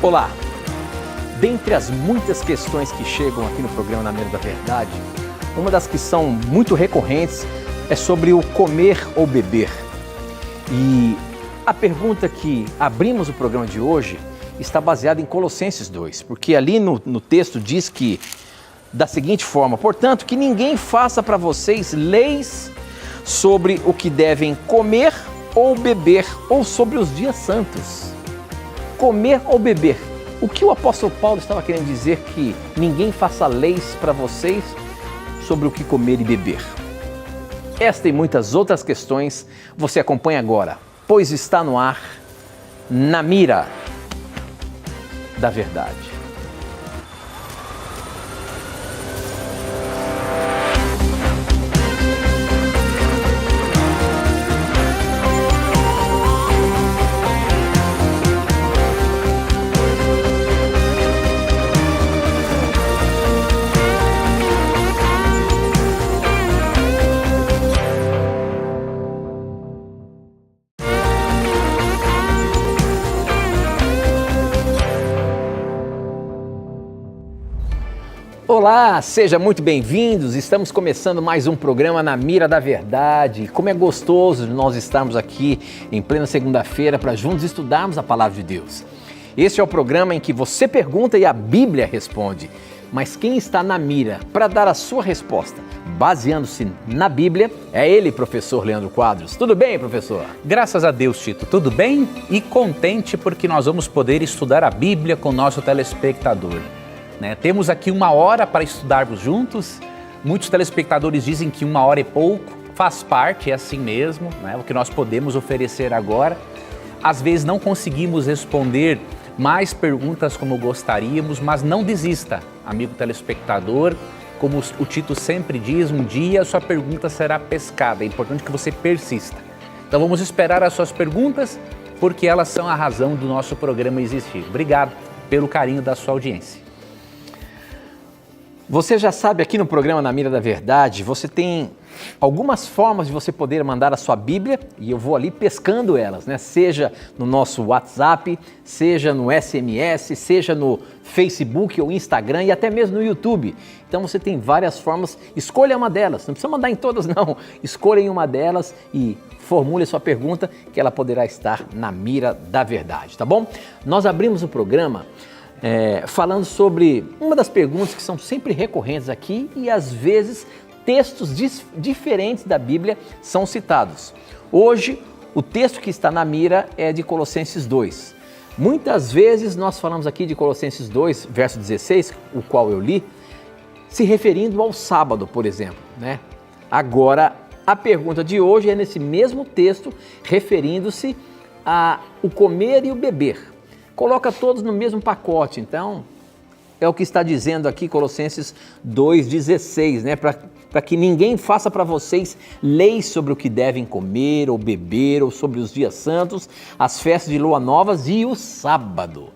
Olá! Dentre as muitas questões que chegam aqui no programa Na Mira da Verdade, uma das que são muito recorrentes é sobre o comer ou beber. E a pergunta que abrimos o programa de hoje está baseada em Colossenses 2, porque ali no texto diz que, da seguinte forma, portanto, que ninguém faça para vocês leis sobre o que devem comer ou beber, ou sobre os dias santos. Comer ou beber. O que o apóstolo Paulo estava querendo dizer que ninguém faça leis para vocês sobre o que comer e beber? Esta e muitas outras questões você acompanha agora, pois está no ar, Na Mira da Verdade. Olá, seja muito bem-vindos. Estamos começando mais um programa Na Mira da Verdade. Como é gostoso nós estarmos aqui em plena segunda-feira para juntos estudarmos a Palavra de Deus. Este é o programa em que você pergunta e a Bíblia responde. Mas quem está na mira para dar a sua resposta, baseando-se na Bíblia, é ele, professor Leandro Quadros. Tudo bem, professor? Graças a Deus, Tito. Tudo bem? E contente porque nós vamos poder estudar a Bíblia com o nosso telespectador. Temos aqui 1 hora para estudarmos juntos. Muitos telespectadores dizem que 1 hora é pouco, faz parte, é assim mesmo, o que nós podemos oferecer agora. Às vezes não conseguimos responder mais perguntas como gostaríamos, mas não desista, amigo telespectador. Como o Tito sempre diz, um dia a sua pergunta será pescada, é importante que você persista. Então vamos esperar as suas perguntas, porque elas são a razão do nosso programa existir. Obrigado pelo carinho da sua audiência. Você já sabe, aqui no programa Na Mira da Verdade, você tem algumas formas de você poder mandar a sua Bíblia e eu vou ali pescando elas, Seja no nosso WhatsApp, seja no SMS, seja no Facebook ou Instagram e até mesmo no YouTube. Então você tem várias formas, escolha uma delas, não precisa mandar em todas não, escolha em uma delas e formule a sua pergunta que ela poderá estar na Mira da Verdade, tá bom? Nós abrimos o programa falando sobre uma das perguntas que são sempre recorrentes aqui e às vezes textos diferentes da Bíblia são citados. Hoje, o texto que está na mira é de Colossenses 2. Muitas vezes nós falamos aqui de Colossenses 2, verso 16, o qual eu li, se referindo ao sábado, por exemplo, Agora, a pergunta de hoje é nesse mesmo texto, referindo-se ao comer e o beber. Coloca todos no mesmo pacote, então é o que está dizendo aqui Colossenses 2,16, para que ninguém faça para vocês leis sobre o que devem comer ou beber, ou sobre os dias santos, as festas de lua novas e o sábado.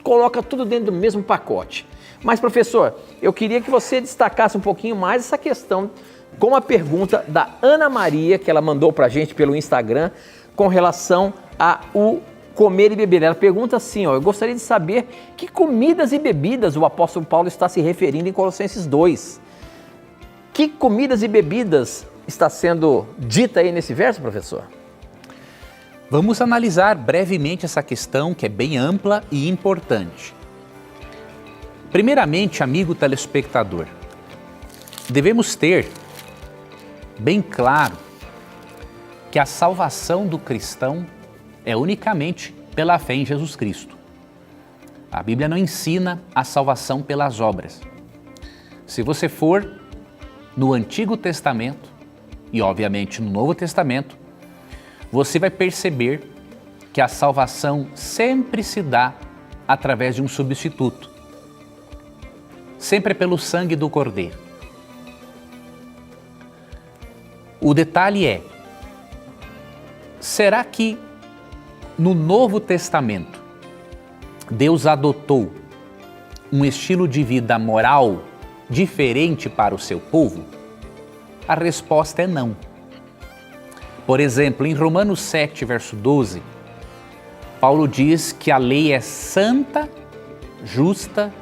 Coloca tudo dentro do mesmo pacote. Mas, professor, eu queria que você destacasse um pouquinho mais essa questão com a pergunta da Ana Maria, que ela mandou para a gente pelo Instagram, com relação ao comer e beber. Ela pergunta assim, eu gostaria de saber que comidas e bebidas o apóstolo Paulo está se referindo em Colossenses 2. Que comidas e bebidas está sendo dita aí nesse verso, professor? Vamos analisar brevemente essa questão que é bem ampla e importante. Primeiramente, amigo telespectador, devemos ter bem claro que a salvação do cristão é unicamente pela fé em Jesus Cristo. A Bíblia não ensina a salvação pelas obras. Se você for no Antigo Testamento e, obviamente, no Novo Testamento, você vai perceber que a salvação sempre se dá através de um substituto. Sempre pelo sangue do Cordeiro. O detalhe é, será que no Novo Testamento, Deus adotou um estilo de vida moral diferente para o seu povo? A resposta é não. Por exemplo, em Romanos 7, verso 12, Paulo diz que a lei é santa justa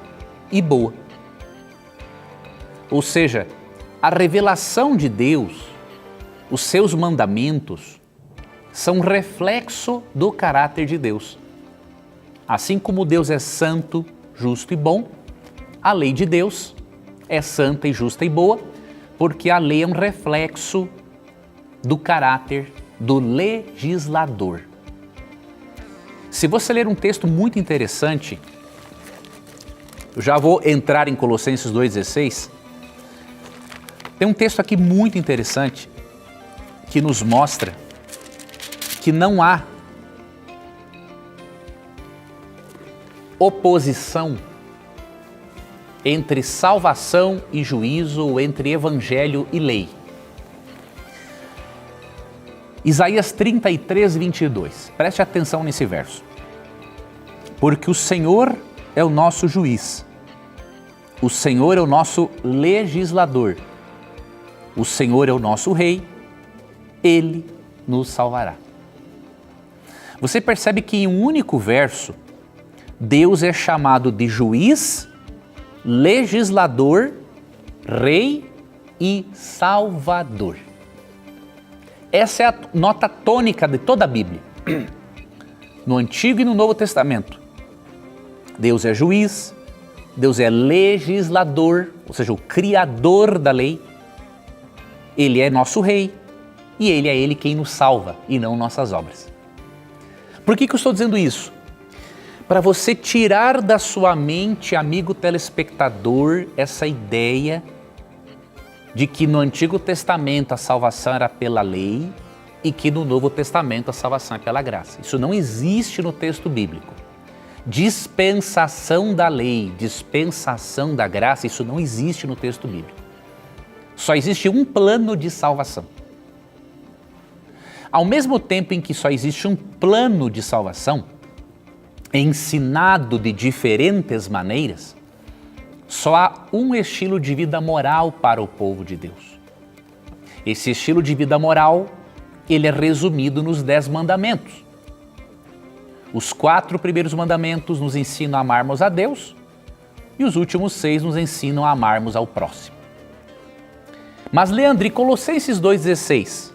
e boa. Ou seja, a revelação de Deus, os seus mandamentos, são reflexo do caráter de Deus. Assim como Deus é santo, justo e bom, a lei de Deus é santa e justa e boa, porque a lei é um reflexo do caráter do legislador. Se você ler um texto muito interessante, eu já vou entrar em Colossenses 2,16, tem um texto aqui muito interessante que nos mostra que não há oposição entre salvação e juízo, ou entre evangelho e lei. Isaías 33, 22. Preste atenção nesse verso. Porque o Senhor é o nosso juiz, o Senhor é o nosso legislador, o Senhor é o nosso rei, Ele nos salvará. Você percebe que em um único verso, Deus é chamado de juiz, legislador, rei e salvador. Essa é a nota tônica de toda a Bíblia. No Antigo e no Novo Testamento, Deus é juiz, Deus é legislador, ou seja, o criador da lei. Ele é nosso rei e Ele é Ele quem nos salva e não nossas obras. Por que eu estou dizendo isso? Para você tirar da sua mente, amigo telespectador, essa ideia de que no Antigo Testamento a salvação era pela lei e que no Novo Testamento a salvação é pela graça. Isso não existe no texto bíblico. Dispensação da lei, dispensação da graça, isso não existe no texto bíblico. Só existe um plano de salvação. Ao mesmo tempo em que só existe um plano de salvação, ensinado de diferentes maneiras, só há um estilo de vida moral para o povo de Deus. Esse estilo de vida moral, ele é resumido nos 10 mandamentos. Os 4 primeiros mandamentos nos ensinam a amarmos a Deus e os últimos 6 nos ensinam a amarmos ao próximo. Mas, Leandro, e Colossenses 2,16,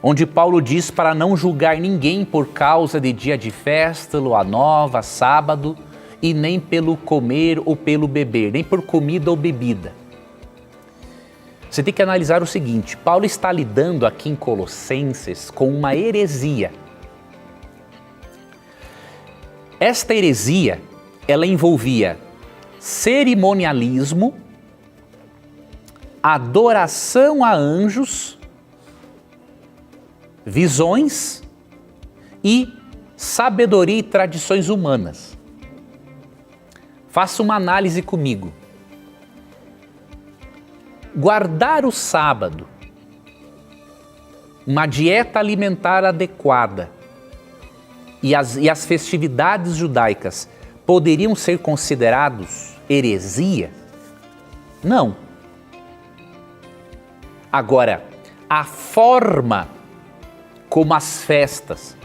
onde Paulo diz para não julgar ninguém por causa de dia de festa, lua nova, sábado, e nem pelo comer ou pelo beber, nem por comida ou bebida. Você tem que analisar o seguinte, Paulo está lidando aqui em Colossenses com uma heresia. Esta heresia, ela envolvia cerimonialismo, adoração a anjos, visões e sabedoria e tradições humanas. Faça uma análise comigo. Guardar o sábado, uma dieta alimentar adequada e as festividades judaicas poderiam ser considerados heresia? Não. Agora, a forma como as festas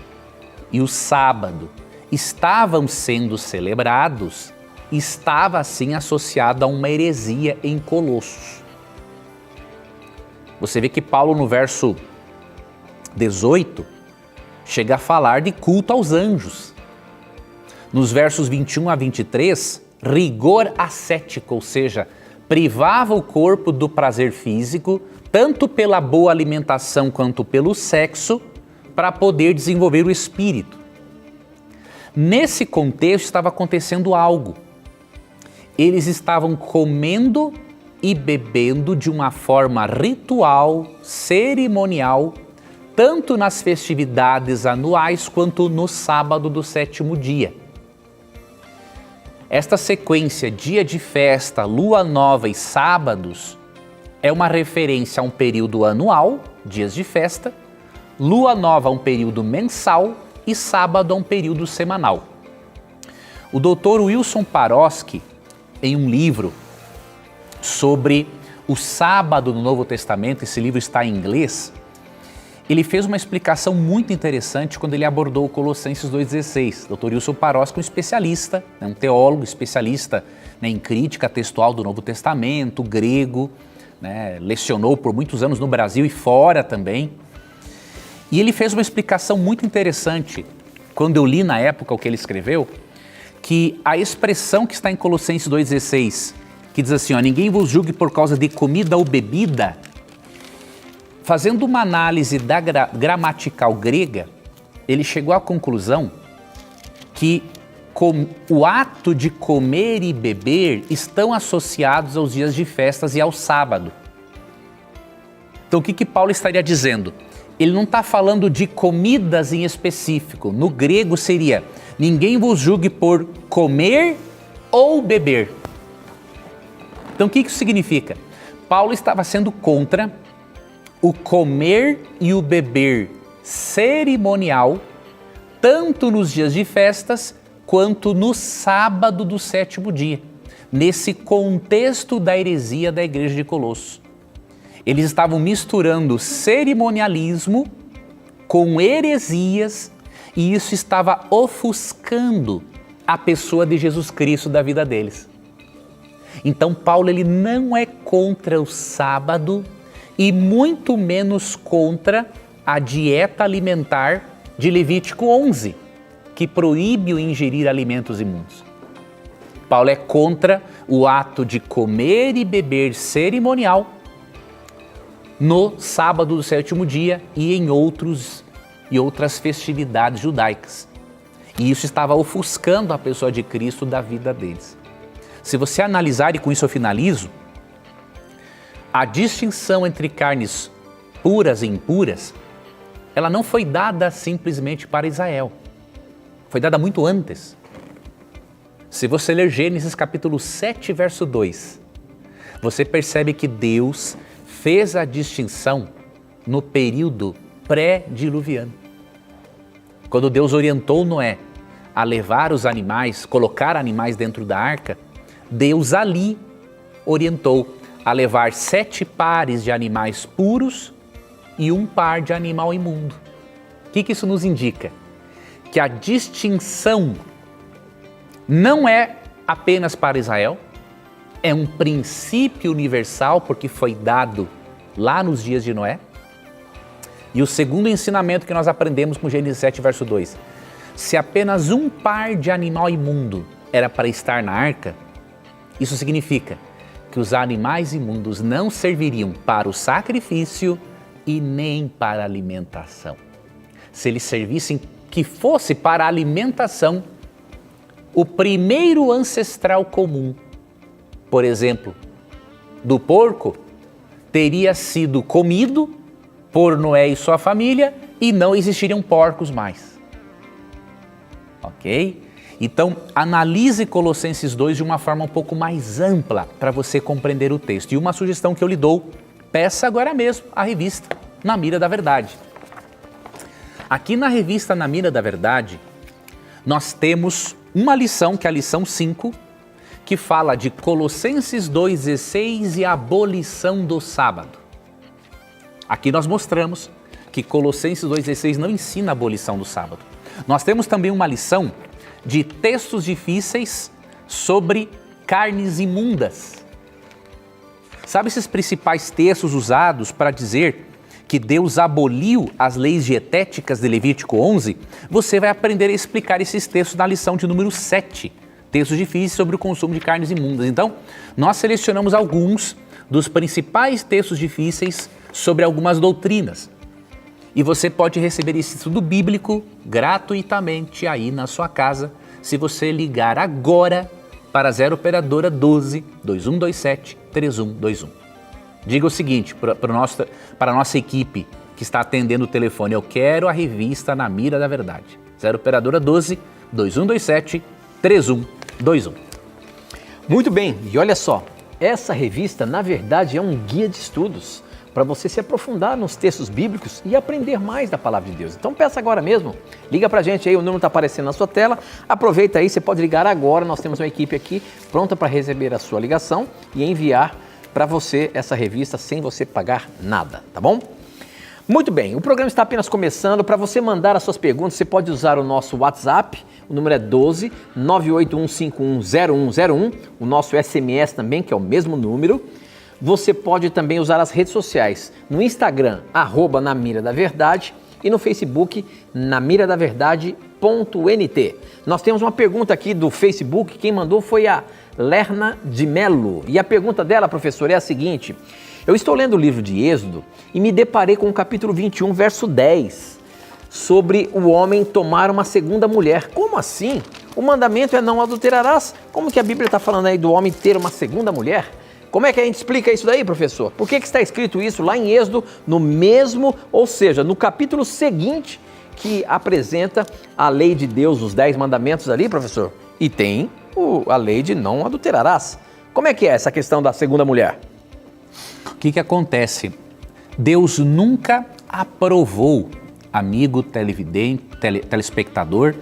e o sábado estavam sendo celebrados estava assim associado a uma heresia em Colossos. Você vê que Paulo no verso 18 chega a falar de culto aos anjos. Nos versos 21 a 23, rigor ascético, ou seja, privava o corpo do prazer físico, tanto pela boa alimentação quanto pelo sexo, para poder desenvolver o espírito. Nesse contexto estava acontecendo algo. Eles estavam comendo e bebendo de uma forma ritual, cerimonial, tanto nas festividades anuais quanto no sábado do 7º dia. Esta sequência, dia de festa, lua nova e sábados, é uma referência a um período anual, dias de festa, lua nova a um período mensal e sábado a um período semanal. O Dr. Wilson Paroski, em um livro sobre o sábado no Novo Testamento, esse livro está em inglês, ele fez uma explicação muito interessante quando ele abordou o Colossenses 2,16. Dr. Wilson Parosca, um especialista, um teólogo especialista, né, em crítica textual do Novo Testamento, grego, né, lecionou por muitos anos no Brasil e fora também. E ele fez uma explicação muito interessante, quando eu li na época o que ele escreveu, que a expressão que está em Colossenses 2,16, que diz assim, ó, ninguém vos julgue por causa de comida ou bebida, fazendo uma análise da gramatical grega, ele chegou à conclusão que o ato de comer e beber estão associados aos dias de festas e ao sábado. Então o que Paulo estaria dizendo? Ele não está falando de comidas em específico. No grego seria, ninguém vos julgue por comer ou beber. Então o que isso significa? Paulo estava sendo contra o comer e o beber cerimonial, tanto nos dias de festas, quanto no sábado do sétimo dia, nesse contexto da heresia da igreja de Colosso. Eles estavam misturando cerimonialismo com heresias e isso estava ofuscando a pessoa de Jesus Cristo da vida deles. Então Paulo ele não é contra o sábado e muito menos contra a dieta alimentar de Levítico 11, que proíbe o ingerir alimentos imundos. Paulo é contra o ato de comer e beber cerimonial no sábado do sétimo dia e em outras festividades judaicas. E isso estava ofuscando a pessoa de Cristo da vida deles. Se você analisar, e com isso eu finalizo, a distinção entre carnes puras e impuras, ela não foi dada simplesmente para Israel. Foi dada muito antes. Se você ler Gênesis capítulo 7, verso 2, você percebe que Deus fez a distinção no período pré-diluviano. Quando Deus orientou Noé a levar os animais, colocar animais dentro da arca, Deus ali orientou a levar 7 pares de animais puros e 1 par de animal imundo. O que isso nos indica? Que a distinção não é apenas para Israel, é um princípio universal porque foi dado lá nos dias de Noé. E o segundo ensinamento que nós aprendemos com Gênesis 7, verso 2, se apenas 1 par de animal imundo era para estar na arca, isso significa que os animais imundos não serviriam para o sacrifício e nem para a alimentação. Se eles servissem que fosse para a alimentação, o primeiro ancestral comum, por exemplo, do porco, teria sido comido por Noé e sua família e não existiriam porcos mais. Ok? Então, analise Colossenses 2 de uma forma um pouco mais ampla para você compreender o texto. E uma sugestão que eu lhe dou, peça agora mesmo a revista Na Mira da Verdade. Aqui na revista Na Mira da Verdade, nós temos uma lição, que é a lição 5, que fala de Colossenses 2,16 e a abolição do sábado. Aqui nós mostramos que Colossenses 2,16 não ensina a abolição do sábado. Nós temos também uma lição de textos difíceis sobre carnes imundas. Sabe esses principais textos usados para dizer que Deus aboliu as leis dietéticas de Levítico 11? Você vai aprender a explicar esses textos na lição de número 7, textos difíceis sobre o consumo de carnes imundas. Então, nós selecionamos alguns dos principais textos difíceis sobre algumas doutrinas. E você pode receber esse estudo bíblico gratuitamente aí na sua casa, se você ligar agora para a 0 operadora 12 2127 3121. Diga o seguinte para a nossa equipe que está atendendo o telefone: eu quero a revista Na Mira da Verdade. 0 operadora 12 2127 3121. Muito bem, e olha só, essa revista na verdade é um guia de estudos para você se aprofundar nos textos bíblicos e aprender mais da palavra de Deus. Então peça agora mesmo, liga pra gente aí, o número está aparecendo na sua tela, aproveita aí, você pode ligar agora, nós temos uma equipe aqui pronta para receber a sua ligação e enviar para você essa revista sem você pagar nada, tá bom? Muito bem, o programa está apenas começando. Para você mandar as suas perguntas, você pode usar o nosso WhatsApp, o número é 12 981510101, o nosso SMS também, que é o mesmo número. Você pode também usar as redes sociais, no Instagram, @Na Mira da Verdade, e no Facebook, namiradaverdade.nt. Nós temos uma pergunta aqui do Facebook, quem mandou foi a Lerna de Melo. E a pergunta dela, professor, é a seguinte: eu estou lendo o livro de Êxodo e me deparei com o capítulo 21, verso 10, sobre o homem tomar uma segunda mulher. Como assim? O mandamento é não adulterarás. Como que a Bíblia está falando aí do homem ter uma segunda mulher? Como é que a gente explica isso daí, professor? Por que está escrito isso lá em Êxodo, no mesmo, ou seja, no capítulo seguinte que apresenta a lei de Deus, os 10 mandamentos ali, professor? E tem a lei de não adulterarás. Como é que é essa questão da segunda mulher? O que acontece? Deus nunca aprovou, amigo televidente, telespectador,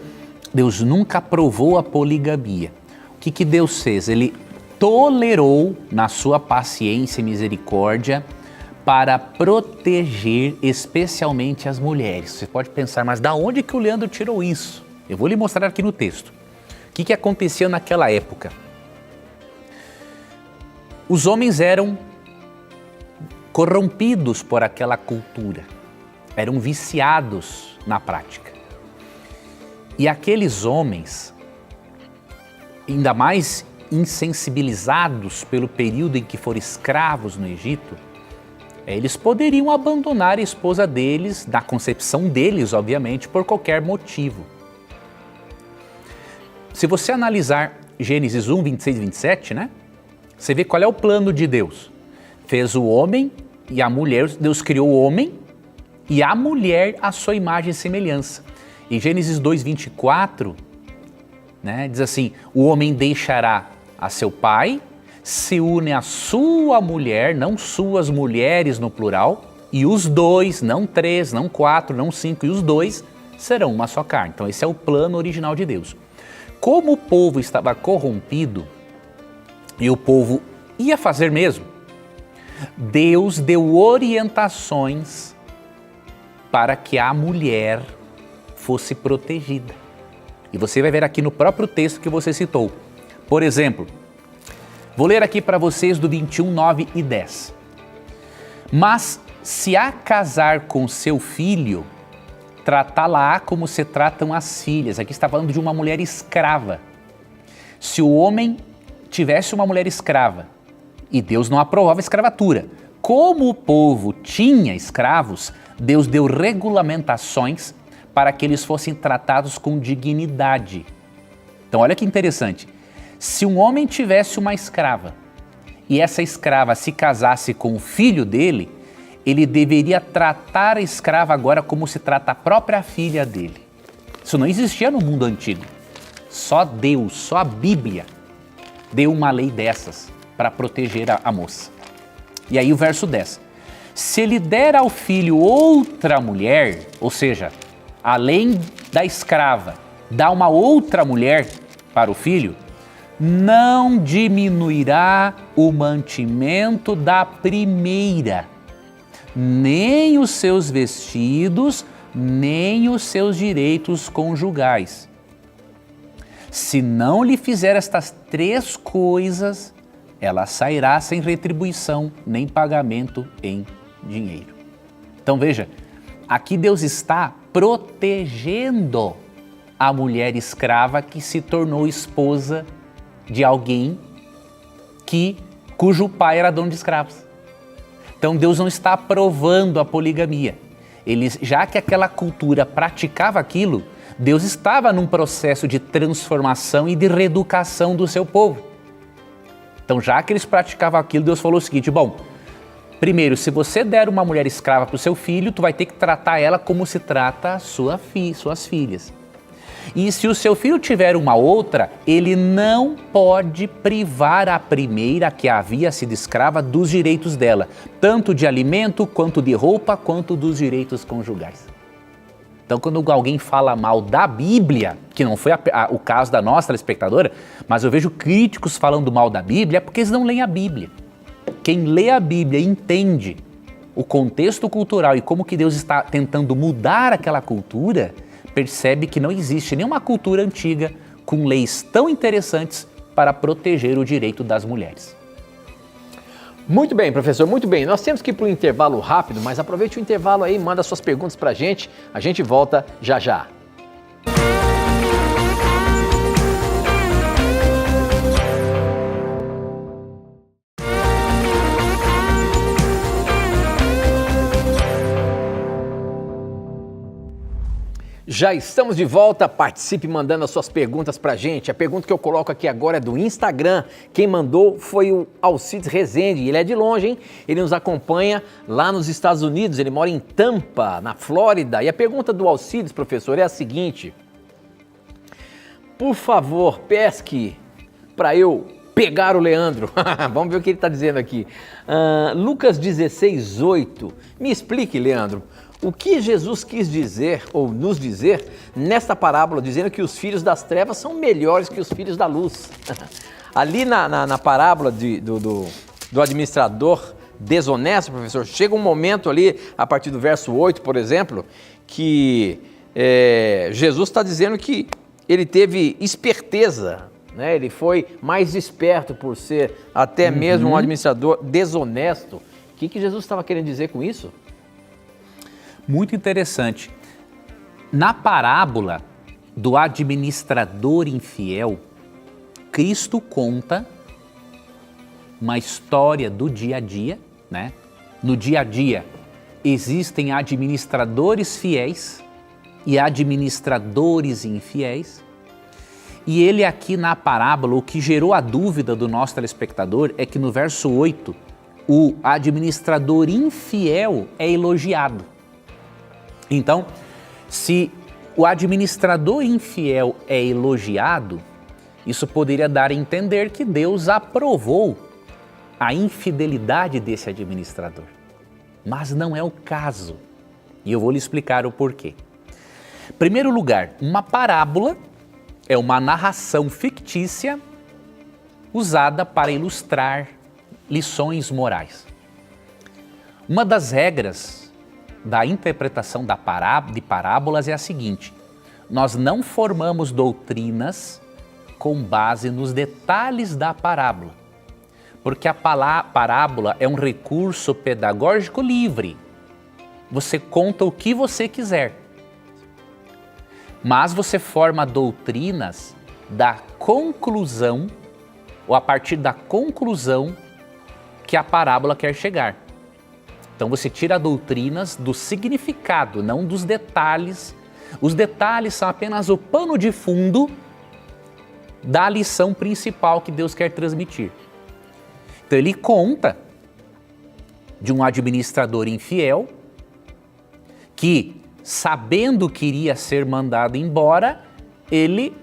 Deus nunca aprovou a poligamia. O que Deus fez? Ele tolerou na sua paciência e misericórdia para proteger especialmente as mulheres. Você pode pensar, mas da onde que o Leandro tirou isso? Eu vou lhe mostrar aqui no texto. O que acontecia naquela época? Os homens eram corrompidos por aquela cultura, eram viciados na prática. E aqueles homens, ainda mais insensibilizados pelo período em que foram escravos no Egito, eles poderiam abandonar a esposa deles, na concepção deles, obviamente, por qualquer motivo. Se você analisar Gênesis 1, 26 e 27, né? Você vê qual é o plano de Deus. Fez o homem e a mulher, Deus criou o homem e a mulher à sua imagem e semelhança. Em Gênesis 2, 24, né, diz assim, o homem deixará a seu pai, se une à sua mulher, não suas mulheres no plural, e os dois, não 3, não 4, não 5, e os dois serão uma só carne. Então esse é o plano original de Deus. Como o povo estava corrompido, e o povo ia fazer mesmo, Deus deu orientações para que a mulher fosse protegida. E você vai ver aqui no próprio texto que você citou. Por exemplo, vou ler aqui para vocês do 21, 9 e 10. Mas se a casar com seu filho, tratá-la como se tratam as filhas. Aqui está falando de uma mulher escrava. Se o homem tivesse uma mulher escrava e Deus não aprovava a escravatura, como o povo tinha escravos, Deus deu regulamentações para que eles fossem tratados com dignidade. Então olha que interessante. Se um homem tivesse uma escrava e essa escrava se casasse com o filho dele, ele deveria tratar a escrava agora como se trata a própria filha dele. Isso não existia no mundo antigo. Só Deus, só a Bíblia deu uma lei dessas para proteger a moça. E aí o verso 10. Se ele der ao filho outra mulher, ou seja, além da escrava, dá uma outra mulher para o filho, não diminuirá o mantimento da primeira, nem os seus vestidos, nem os seus direitos conjugais. Se não lhe fizer estas 3 coisas, ela sairá sem retribuição, nem pagamento em dinheiro. Então veja, aqui Deus está protegendo a mulher escrava que se tornou esposa de alguém cujo pai era dono de escravos. Então Deus não está aprovando a poligamia. Já que aquela cultura praticava aquilo, Deus estava num processo de transformação e de reeducação do seu povo. Então já que eles praticavam aquilo, Deus falou o seguinte, bom, primeiro, se você der uma mulher escrava para o seu filho, tu vai ter que tratar ela como se trata suas filhas. E se o seu filho tiver uma outra, ele não pode privar a primeira, que havia sido escrava, dos direitos dela, tanto de alimento, quanto de roupa, quanto dos direitos conjugais. Então, quando alguém fala mal da Bíblia, que não foi o caso da nossa telespectadora, mas eu vejo críticos falando mal da Bíblia, é porque eles não leem a Bíblia. Quem lê a Bíblia entende o contexto cultural e como que Deus está tentando mudar aquela cultura, percebe que não existe nenhuma cultura antiga com leis tão interessantes para proteger o direito das mulheres. Muito bem, professor, muito bem. Nós temos que ir para um intervalo rápido, mas aproveite o intervalo aí, manda suas perguntas para a gente volta já já. Já estamos de volta, participe mandando as suas perguntas pra gente. A pergunta que eu coloco aqui agora é do Instagram. Quem mandou foi o Alcides Rezende, ele é de longe, hein? Ele nos acompanha lá nos Estados Unidos, ele mora em Tampa, na Flórida. E a pergunta do Alcides, professor, é a seguinte: por favor, pesque para eu pegar o Leandro. Vamos ver o que ele está dizendo aqui. Lucas 16:8. Me explique, Leandro, o que Jesus quis dizer ou nos dizer nesta parábola, dizendo que os filhos das trevas são melhores que os filhos da luz. Ali na parábola do administrador desonesto, professor, chega um momento ali, a partir do verso 8, por exemplo, que Jesus está dizendo que ele teve esperteza, né? Ele foi mais esperto por ser até mesmo um administrador desonesto. O que Jesus estava querendo dizer com isso? Muito interessante. Na parábola do administrador infiel, Cristo conta uma história do dia a dia, né? No dia a dia existem administradores fiéis e administradores infiéis. E ele aqui na parábola, o que gerou a dúvida do nosso telespectador é que no verso 8, o administrador infiel é elogiado. Então, se o administrador infiel é elogiado, isso poderia dar a entender que Deus aprovou a infidelidade desse administrador. Mas não é o caso. E eu vou lhe explicar o porquê. Em primeiro lugar, uma parábola é uma narração fictícia usada para ilustrar lições morais. Uma das regras da interpretação de parábolas é a seguinte: nós não formamos doutrinas com base nos detalhes da parábola, porque a parábola é um recurso pedagógico livre. Você conta o que você quiser, mas você forma doutrinas da conclusão, ou a partir da conclusão que a parábola quer chegar. Então você tira doutrinas do significado, não dos detalhes. Os detalhes são apenas o pano de fundo da lição principal que Deus quer transmitir. Então ele conta de um administrador infiel que, sabendo que iria ser mandado embora, ele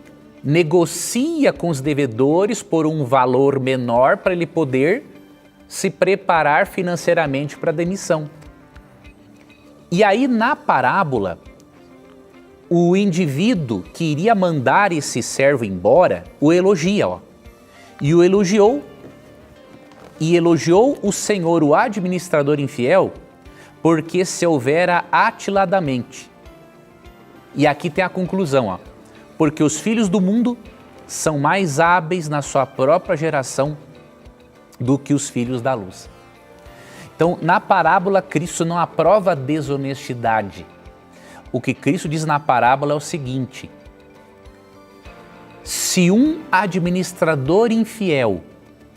negocia com os devedores por um valor menor para ele poder se preparar financeiramente para a demissão. E aí na parábola, o indivíduo que iria mandar esse servo embora o elogia, e o elogiou o senhor, o administrador infiel, porque se houvera atiladamente. E aqui tem a conclusão, porque os filhos do mundo são mais hábeis na sua própria geração do que os filhos da luz. Então, na parábola, Cristo não aprova a desonestidade. O que Cristo diz na parábola é o seguinte: se um administrador infiel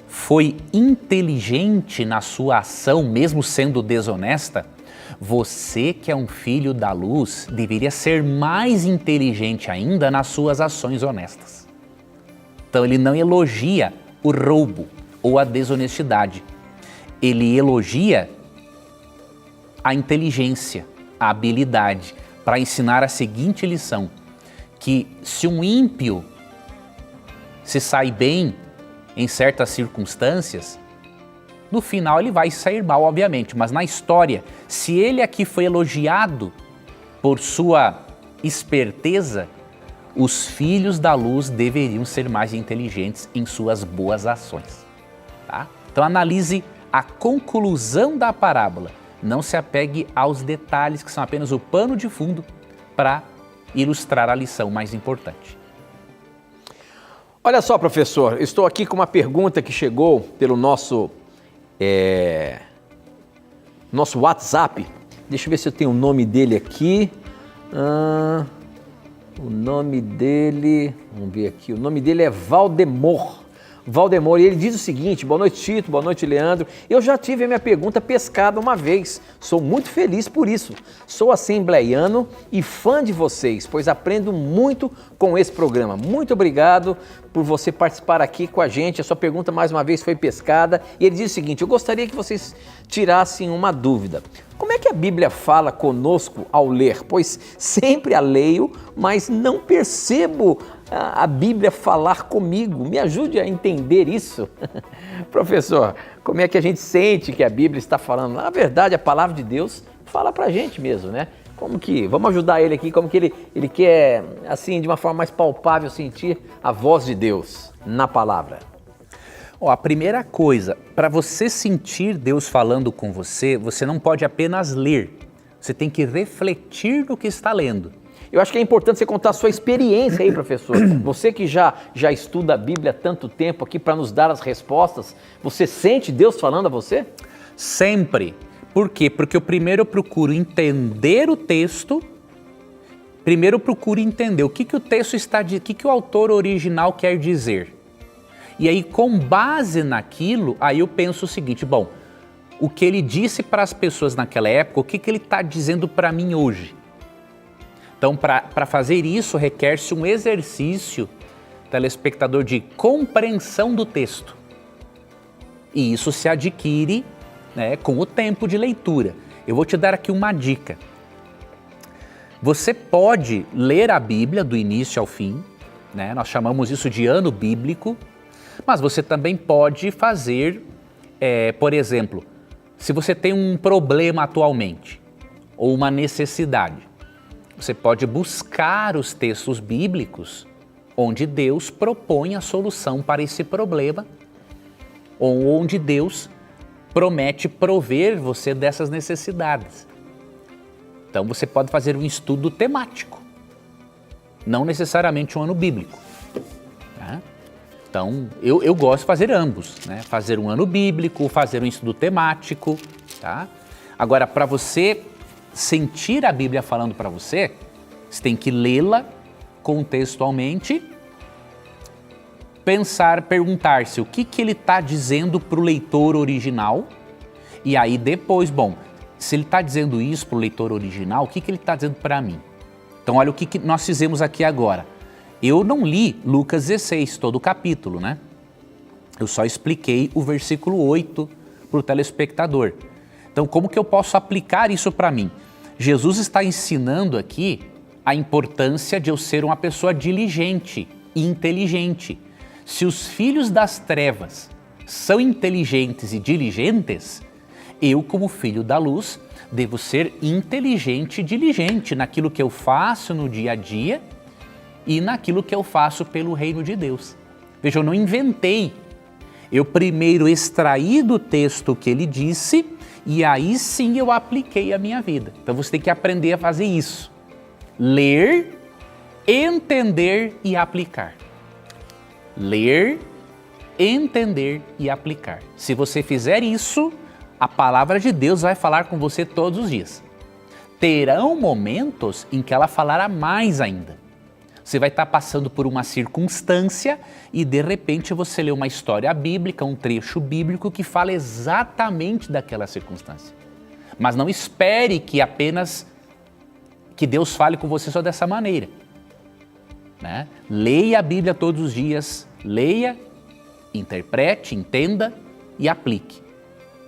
foi inteligente na sua ação, mesmo sendo desonesta, você que é um filho da luz deveria ser mais inteligente ainda nas suas ações honestas. Então ele não elogia o roubo ou a desonestidade. Ele elogia a inteligência, a habilidade, para ensinar a seguinte lição: que se um ímpio se sai bem em certas circunstâncias, no final ele vai sair mal, obviamente, mas na história, se ele aqui foi elogiado por sua esperteza, os filhos da luz deveriam ser mais inteligentes em suas boas ações. Tá? Então analise a conclusão da parábola. Não se apegue aos detalhes que são apenas o pano de fundo para ilustrar a lição mais importante. Olha só, professor, estou aqui com uma pergunta que chegou pelo nosso WhatsApp. Deixa eu ver se eu tenho o nome dele aqui. O nome dele, vamos ver aqui, o nome dele é Valdemor, e ele diz o seguinte: boa noite, Tito, boa noite, Leandro. Eu já tive a minha pergunta pescada uma vez, sou muito feliz por isso. Sou assembleiano e fã de vocês, pois aprendo muito com esse programa. Muito obrigado por você participar aqui com a gente. A sua pergunta mais uma vez foi pescada e ele diz o seguinte: eu gostaria que vocês tirassem uma dúvida. Como é que a Bíblia fala conosco ao ler? Pois sempre a leio, mas não percebo a Bíblia falar comigo. Me ajude a entender isso. Professor, como é que a gente sente que a Bíblia está falando? Na verdade, a palavra de Deus fala pra gente mesmo, né? Como que, vamos ajudar ele aqui, como que ele quer, assim, de uma forma mais palpável, sentir a voz de Deus na palavra. A primeira coisa, para você sentir Deus falando com você, você não pode apenas ler, você tem que refletir no que está lendo. Eu acho que é importante você contar a sua experiência aí, professor. Você que já estuda a Bíblia há tanto tempo aqui para nos dar as respostas, você sente Deus falando a você? Sempre. Por quê? Porque eu primeiro procuro entender o texto, primeiro eu procuro entender o que o texto está dizendo, o que o autor original quer dizer. E aí, com base naquilo, aí eu penso o seguinte: bom, o que ele disse para as pessoas naquela época, o que ele está dizendo para mim hoje? Então, para fazer isso, requer-se um exercício, telespectador, de compreensão do texto. E isso se adquire, né, com o tempo de leitura. Eu vou te dar aqui uma dica. Você pode ler a Bíblia do início ao fim, né? Nós chamamos isso de ano bíblico. Mas você também pode fazer, por exemplo, se você tem um problema atualmente ou uma necessidade, você pode buscar os textos bíblicos onde Deus propõe a solução para esse problema ou onde Deus promete prover você dessas necessidades. Então você pode fazer um estudo temático, não necessariamente um ano bíblico, tá? Então, eu gosto de fazer ambos, né? Fazer um ano bíblico, fazer um estudo temático, tá? Agora, para você sentir a Bíblia falando para você, você tem que lê-la contextualmente, perguntar-se o que ele está dizendo para o leitor original, e aí depois, bom, se ele está dizendo isso para o leitor original, o que ele está dizendo para mim? Então, olha o que nós fizemos aqui agora. Eu não li Lucas 16, todo o capítulo, né? Eu só expliquei o versículo 8 para o telespectador. Então, como que eu posso aplicar isso para mim? Jesus está ensinando aqui a importância de eu ser uma pessoa diligente e inteligente. Se os filhos das trevas são inteligentes e diligentes, eu, como filho da luz, devo ser inteligente e diligente naquilo que eu faço no dia a dia e naquilo que eu faço pelo reino de Deus. Veja, eu não inventei. Eu primeiro extraí do texto o que ele disse e aí sim eu apliquei a minha vida. Então você tem que aprender a fazer isso. Ler, entender e aplicar. Ler, entender e aplicar. Se você fizer isso, a palavra de Deus vai falar com você todos os dias. Terão momentos em que ela falará mais ainda. Você vai estar passando por uma circunstância e de repente você lê uma história bíblica, um trecho bíblico que fala exatamente daquela circunstância. Mas não espere que apenas que Deus fale com você só dessa maneira, né? Leia a Bíblia todos os dias, leia, interprete, entenda e aplique.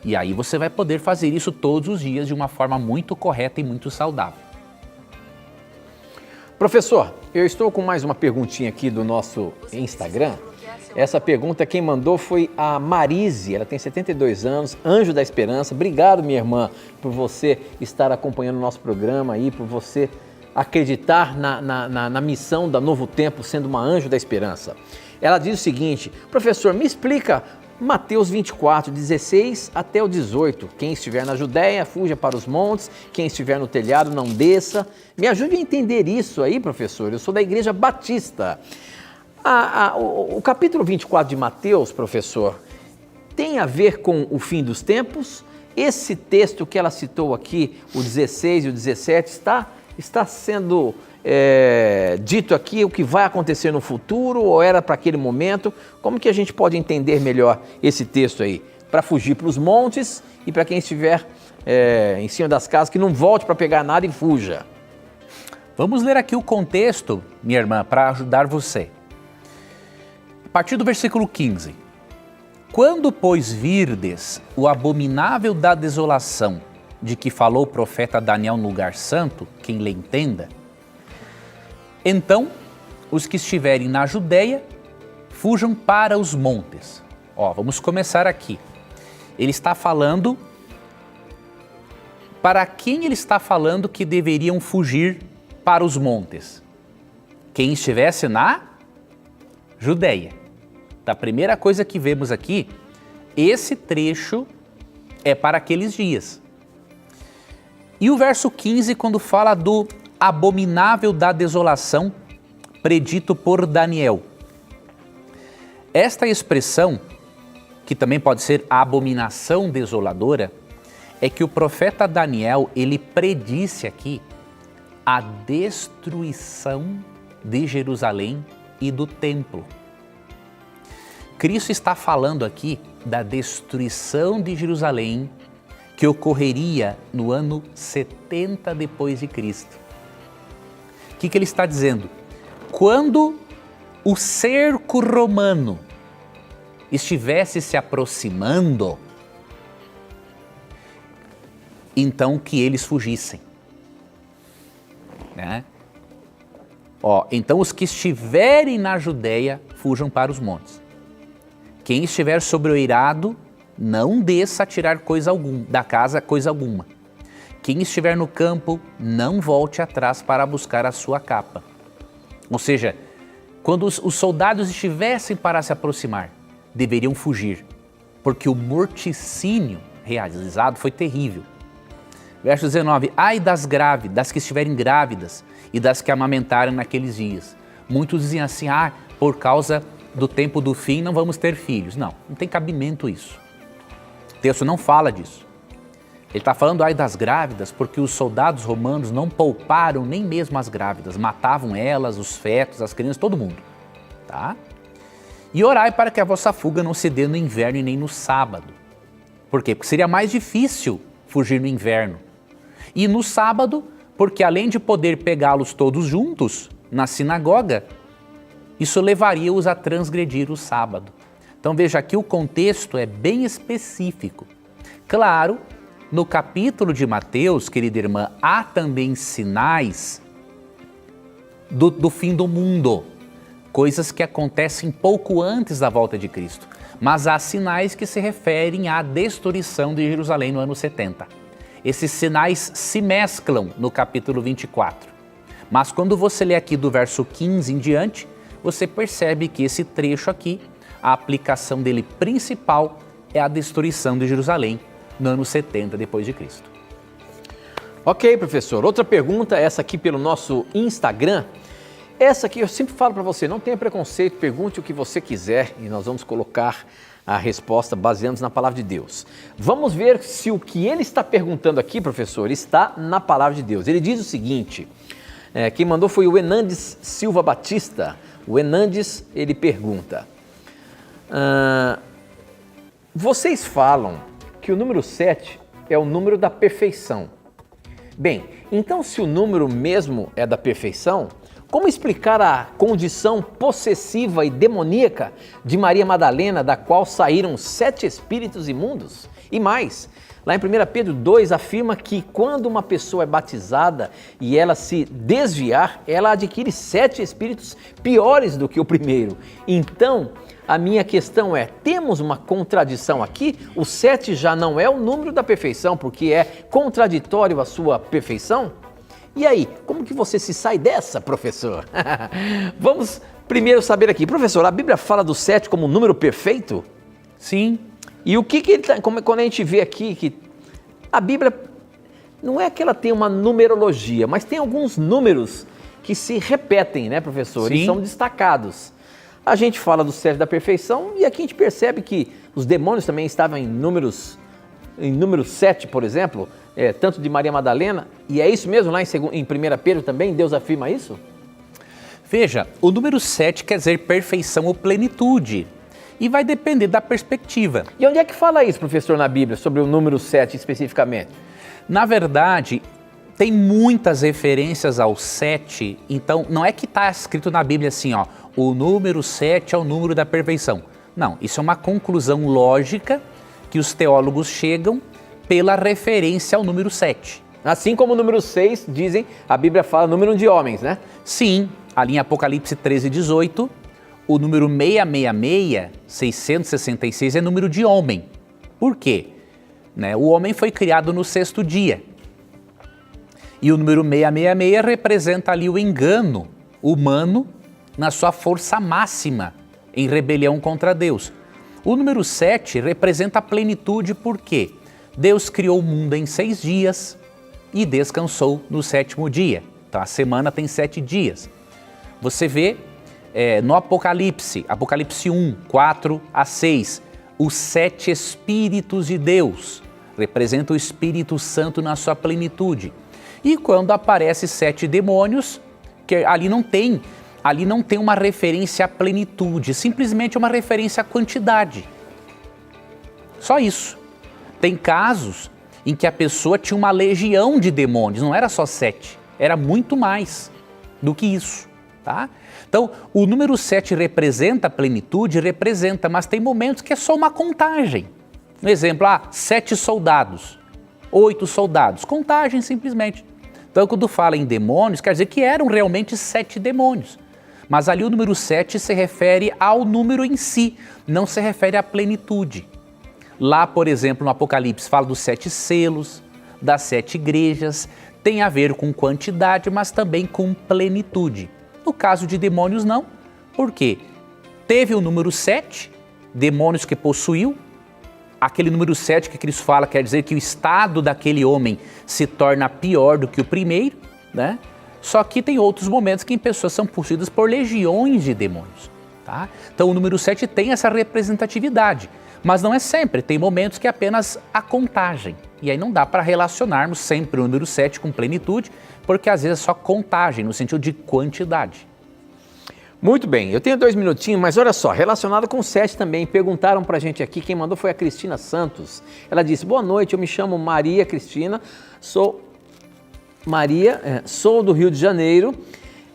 E aí você vai poder fazer isso todos os dias de uma forma muito correta e muito saudável. Professor, eu estou com mais uma perguntinha aqui do nosso Instagram. Essa pergunta quem mandou foi a Marise, ela tem 72 anos, Anjo da Esperança. Obrigado, minha irmã, por você estar acompanhando o nosso programa aí, por você acreditar na missão da Novo Tempo, sendo uma Anjo da Esperança. Ela diz o seguinte: professor, me explica Mateus 24, 16 até o 18. Quem estiver na Judéia, fuja para os montes. Quem estiver no telhado, não desça. Me ajude a entender isso aí, professor. Eu sou da Igreja Batista. O capítulo 24 de Mateus, professor, tem a ver com o fim dos tempos? Esse texto que ela citou aqui, o 16 e o 17, está sendo dito aqui o que vai acontecer no futuro ou era para aquele momento? Como que a gente pode entender melhor esse texto aí? Para fugir para os montes e para quem estiver em cima das casas, que não volte para pegar nada e fuja. Vamos ler aqui o contexto, minha irmã, para ajudar você. A partir do versículo 15. Quando, pois, virdes o abominável da desolação, de que falou o profeta Daniel no lugar santo, quem lhe entenda, então os que estiverem na Judéia fujam para os montes. Vamos começar aqui. Ele está falando, para quem ele está falando que deveriam fugir para os montes? Quem estivesse na Judéia. A primeira coisa que vemos aqui, esse trecho é para aqueles dias. E o verso 15, quando fala do abominável da desolação, predito por Daniel. Esta expressão, que também pode ser abominação desoladora, é que o profeta Daniel, ele predisse aqui a destruição de Jerusalém e do templo. Cristo está falando aqui da destruição de Jerusalém que ocorreria no ano 70 depois de Cristo. O que ele está dizendo? Quando o cerco romano estivesse se aproximando, então que eles fugissem. Né? Então os que estiverem na Judéia fujam para os montes. Quem estiver sobre o eirado, não desça a tirar da casa coisa alguma. Quem estiver no campo, não volte atrás para buscar a sua capa. Ou seja, quando os soldados estivessem para se aproximar, deveriam fugir, porque o morticínio realizado foi terrível. Verso 19, ai das grávidas, das que estiverem grávidas e das que amamentarem naqueles dias. Muitos diziam assim, por causa do tempo do fim não vamos ter filhos. Não tem cabimento isso. O texto não fala disso. Ele está falando ai das grávidas porque os soldados romanos não pouparam nem mesmo as grávidas, matavam elas, os fetos, as crianças, todo mundo. Tá? E orai para que a vossa fuga não se dê no inverno e nem no sábado. Por quê? Porque seria mais difícil fugir no inverno. E no sábado, porque além de poder pegá-los todos juntos na sinagoga, isso levaria-os a transgredir o sábado. Então veja aqui o contexto é bem específico. Claro, no capítulo de Mateus, querida irmã, há também sinais do fim do mundo. Coisas que acontecem pouco antes da volta de Cristo. Mas há sinais que se referem à destruição de Jerusalém no ano 70. Esses sinais se mesclam no capítulo 24. Mas quando você lê aqui do verso 15 em diante, você percebe que esse trecho aqui, a aplicação dele principal é a destruição de Jerusalém no ano 70 depois de Cristo. Ok, professor. Outra pergunta, essa aqui pelo nosso Instagram. Essa aqui eu sempre falo para você, não tenha preconceito, pergunte o que você quiser e nós vamos colocar a resposta baseando-nos na palavra de Deus. Vamos ver se o que ele está perguntando aqui, professor, está na palavra de Deus. Ele diz o seguinte, quem mandou foi o Enandes Silva Batista. O Enandes, ele pergunta, vocês falam que o número 7 é o número da perfeição. Bem, então se o número mesmo é da perfeição, como explicar a condição possessiva e demoníaca de Maria Madalena, da qual saíram 7 espíritos imundos? E mais, lá em 1 Pedro 2 afirma que quando uma pessoa é batizada e ela se desviar, ela adquire 7 espíritos piores do que o primeiro. Então, a minha questão é, temos uma contradição aqui? O 7 já não é o número da perfeição, porque é contraditório à sua perfeição? E aí, como que você se sai dessa, professor? Vamos primeiro saber aqui, professor, a Bíblia fala do 7 como um número perfeito? Sim. E o que ele tá, quando a gente vê aqui que a Bíblia não é que ela tem uma numerologia, mas tem alguns números que se repetem, né, professor? Sim. E são destacados. A gente fala do 7 da perfeição e aqui a gente percebe que os demônios também estavam em número 7, por exemplo, tanto de Maria Madalena, e é isso mesmo lá em 1 Pedro também, Deus afirma isso? Veja, o número 7 quer dizer perfeição ou plenitude, e vai depender da perspectiva. E onde é que fala isso, professor, na Bíblia, sobre o número 7 especificamente? Na verdade, tem muitas referências ao 7, então não é que está escrito na Bíblia assim, ó, o número 7 é o número da perfeição. Não, isso é uma conclusão lógica que os teólogos chegam pela referência ao número 7. Assim como o número 6, dizem, a Bíblia fala número de homens, né? Sim, ali em Apocalipse 13:18, o número 666, 666 é número de homem. Por quê? O homem foi criado no 6º dia. E o número 666 representa ali o engano humano na sua força máxima em rebelião contra Deus. O número 7 representa a plenitude porque Deus criou o mundo em 6 dias e descansou no 7º dia. Então a semana tem 7 dias. Você vê no Apocalipse 1, 4 a 6, os 7 Espíritos de Deus representam o Espírito Santo na sua plenitude. E quando aparece 7 demônios, que ali não tem uma referência à plenitude, simplesmente uma referência à quantidade. Só isso. Tem casos em que a pessoa tinha uma legião de demônios, não era só 7, era muito mais do que isso, tá? Então, o número 7 representa a plenitude, mas tem momentos que é só uma contagem. Um exemplo, 7 soldados, 8 soldados, contagem simplesmente. Então, quando fala em demônios, quer dizer que eram realmente 7 demônios. Mas ali o número 7 se refere ao número em si, não se refere à plenitude. Lá, por exemplo, no Apocalipse fala dos 7 selos, das 7 igrejas, tem a ver com quantidade, mas também com plenitude. No caso de demônios, não. Por quê? Teve o número 7, demônios que possuiu. Aquele número 7 que Cristo fala quer dizer que o estado daquele homem se torna pior do que o primeiro, né? Só que tem outros momentos que pessoas são possuídas por legiões de demônios, tá? Então o número 7 tem essa representatividade, mas não é sempre, tem momentos que é apenas a contagem. E aí não dá para relacionarmos sempre o número 7 com plenitude, porque às vezes é só contagem, no sentido de quantidade. Muito bem, eu tenho 2 minutinhos, mas olha só, relacionado com o 7 também, perguntaram pra gente aqui, quem mandou foi a Cristina Santos. Ela disse, boa noite, eu me chamo Maria Cristina, sou do Rio de Janeiro.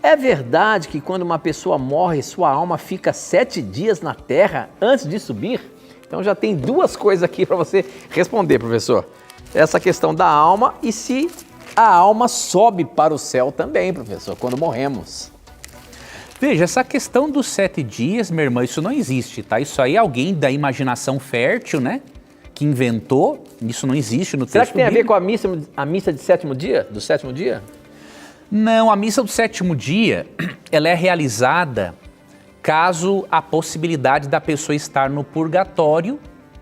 É verdade que quando uma pessoa morre, sua alma fica 7 dias na terra antes de subir? Então já tem 2 coisas aqui para você responder, professor. Essa questão da alma e se a alma sobe para o céu também, professor, quando morremos. Veja, essa questão dos 7 dias, minha irmã, isso não existe, tá? Isso aí é alguém da imaginação fértil, né? Que inventou, isso não existe no texto bíblico. Será que tem a ver com a missa de 7º dia, do 7º dia? Não, a missa do 7º dia, ela é realizada caso a possibilidade da pessoa estar no purgatório,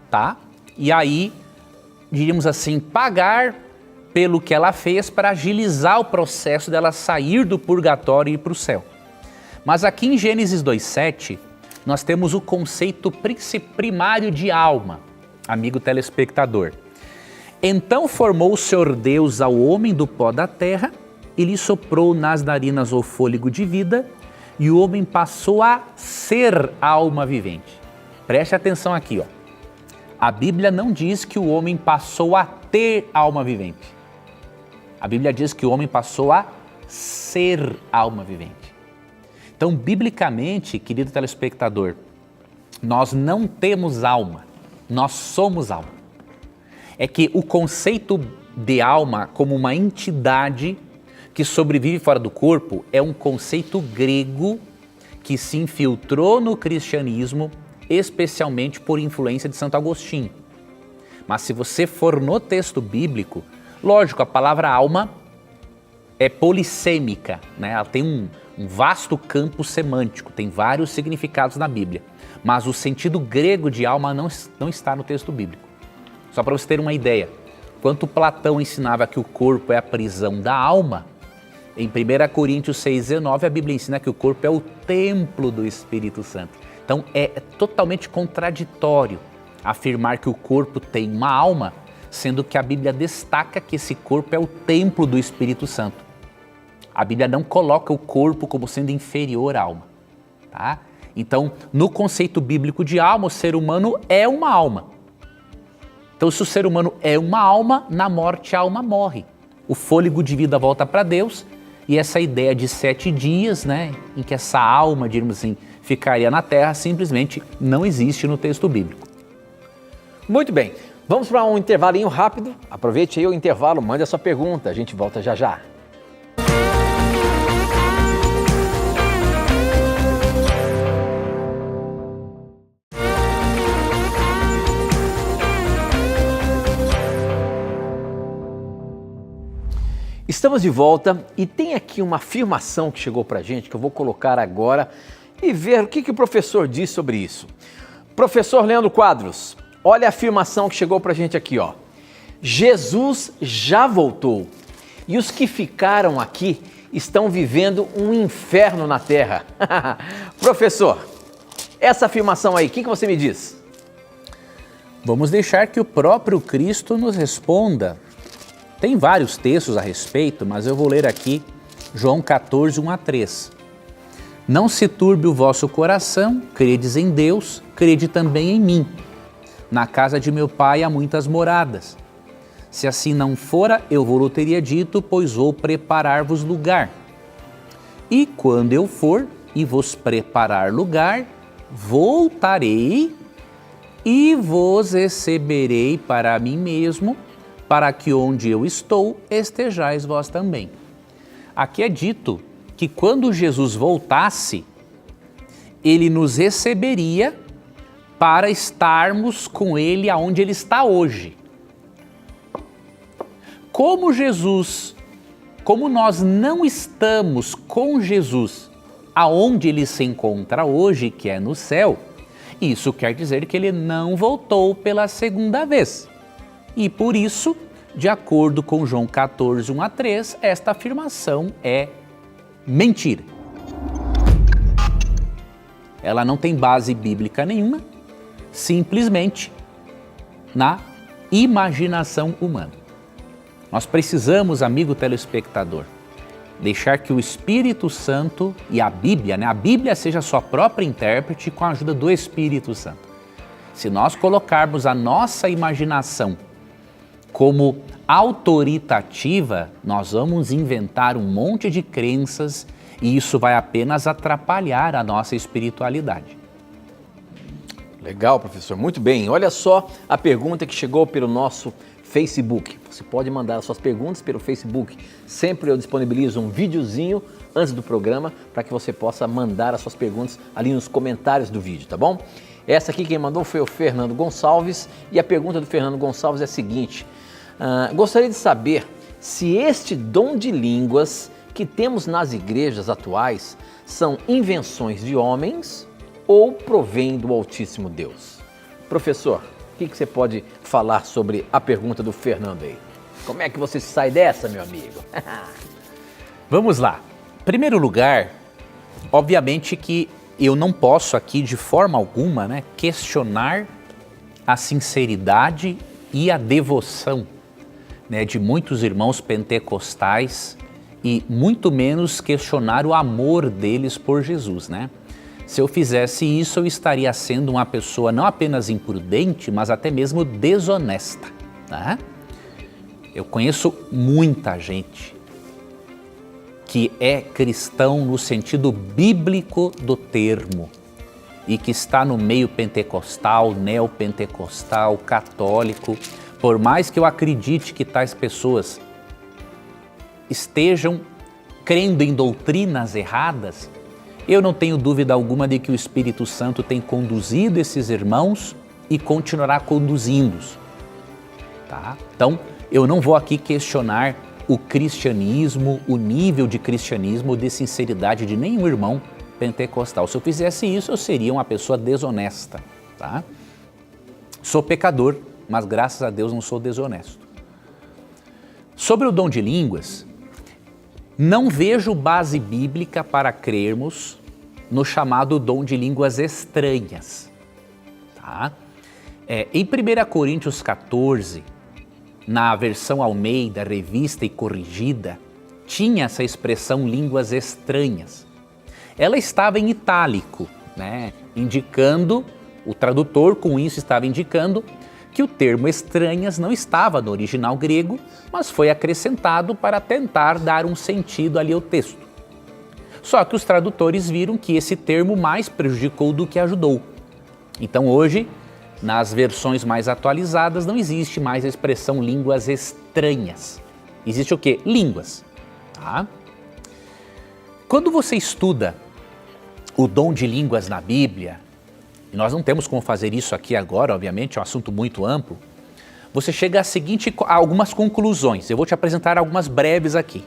tá? E aí, diríamos assim, pagar pelo que ela fez para agilizar o processo dela sair do purgatório e ir para o céu. Mas aqui em Gênesis 2:7, nós temos o conceito primário de alma, amigo telespectador. Então formou o Senhor Deus ao homem do pó da terra e lhe soprou nas narinas o fôlego de vida e o homem passou a ser alma vivente. Preste atenção aqui, ó. A Bíblia não diz que o homem passou a ter alma vivente. A Bíblia diz que o homem passou a ser alma vivente. Então, biblicamente, querido telespectador, nós não temos alma, nós somos alma. É que o conceito de alma como uma entidade que sobrevive fora do corpo é um conceito grego que se infiltrou no cristianismo, especialmente por influência de Santo Agostinho. Mas se você for no texto bíblico, lógico, a palavra alma é polissêmica, né? Ela tem um vasto campo semântico, tem vários significados na Bíblia, mas o sentido grego de alma não está no texto bíblico. Só para você ter uma ideia, enquanto Platão ensinava que o corpo é a prisão da alma, em 1 Coríntios 6,19 a Bíblia ensina que o corpo é o templo do Espírito Santo. Então é totalmente contraditório afirmar que o corpo tem uma alma, sendo que a Bíblia destaca que esse corpo é o templo do Espírito Santo. A Bíblia não coloca o corpo como sendo inferior à alma, tá? Então, no conceito bíblico de alma, o ser humano é uma alma. Então, se o ser humano é uma alma, na morte a alma morre. O fôlego de vida volta para Deus e essa ideia de 7 dias, né, em que essa alma, digamos assim, ficaria na terra, simplesmente não existe no texto bíblico. Muito bem, vamos para um intervalinho rápido. Aproveite aí o intervalo, mande a sua pergunta, a gente volta já já. Estamos de volta e tem aqui uma afirmação que chegou para a gente que eu vou colocar agora e ver o que o professor diz sobre isso. Professor Leandro Quadros, olha a afirmação que chegou para a gente aqui, ó. Jesus já voltou e os que ficaram aqui estão vivendo um inferno na terra. Professor, essa afirmação aí, o que você me diz? Vamos deixar que o próprio Cristo nos responda. Tem vários textos a respeito, mas eu vou ler aqui João 14, 1-3. Não se turbe o vosso coração, credes em Deus, crede também em mim. Na casa de meu pai há muitas moradas. Se assim não fora, eu vou-lhe teria dito, pois vou preparar-vos lugar. E quando eu for e vos preparar lugar, voltarei e vos receberei para mim mesmo, para que onde eu estou, estejais vós também. Aqui é dito que quando Jesus voltasse, ele nos receberia para estarmos com ele aonde ele está hoje. Como nós não estamos com Jesus aonde ele se encontra hoje, que é no céu, isso quer dizer que ele não voltou pela segunda vez. E por isso, de acordo com João 14, 1-3, esta afirmação é mentira. Ela não tem base bíblica nenhuma, simplesmente na imaginação humana. Nós precisamos, amigo telespectador, deixar que o Espírito Santo e a Bíblia, né, a Bíblia seja a sua própria intérprete com a ajuda do Espírito Santo. Se nós colocarmos a nossa imaginação como autoritativa, nós vamos inventar um monte de crenças e isso vai apenas atrapalhar a nossa espiritualidade. Legal, professor. Muito bem. Olha só a pergunta que chegou pelo nosso Facebook. Você pode mandar suas perguntas pelo Facebook. Sempre eu disponibilizo um videozinho antes do programa para que você possa mandar as suas perguntas ali nos comentários do vídeo, tá bom? Essa aqui quem mandou foi o Fernando Gonçalves e a pergunta do Fernando Gonçalves é a seguinte: gostaria de saber se este dom de línguas que temos nas igrejas atuais são invenções de homens ou provém do Altíssimo Deus? Professor, o que você pode falar sobre a pergunta do Fernando aí? Como é que você sai dessa, meu amigo? Vamos lá. Em primeiro lugar, obviamente que eu não posso aqui de forma alguma, né, questionar a sinceridade e a devoção, né, de muitos irmãos pentecostais e muito menos questionar o amor deles por Jesus, né? Se eu fizesse isso, eu estaria sendo uma pessoa não apenas imprudente, mas até mesmo desonesta, né? Eu conheço muita gente que é cristão no sentido bíblico do termo e que está no meio pentecostal, neopentecostal, católico. Por mais que eu acredite que tais pessoas estejam crendo em doutrinas erradas, eu não tenho dúvida alguma de que o Espírito Santo tem conduzido esses irmãos e continuará conduzindo-os, tá? Então, eu não vou aqui questionar o cristianismo, o nível de cristianismo, de sinceridade de nenhum irmão pentecostal. Se eu fizesse isso, eu seria uma pessoa desonesta, tá? Sou pecador, mas graças a Deus não sou desonesto. Sobre o dom de línguas, não vejo base bíblica para crermos no chamado dom de línguas estranhas, tá? Em 1 Coríntios 14, na versão Almeida, revista e corrigida, tinha essa expressão línguas estranhas. Ela estava em itálico, né? Indicando, o tradutor com isso estava indicando que o termo estranhas não estava no original grego, mas foi acrescentado para tentar dar um sentido ali ao texto. Só que os tradutores viram que esse termo mais prejudicou do que ajudou. Então hoje, nas versões mais atualizadas, não existe mais a expressão línguas estranhas. Existe o quê? Línguas. Tá? Quando você estuda o dom de línguas na Bíblia, e nós não temos como fazer isso aqui agora, obviamente, é um assunto muito amplo, você chega a algumas conclusões. Eu vou te apresentar algumas breves aqui.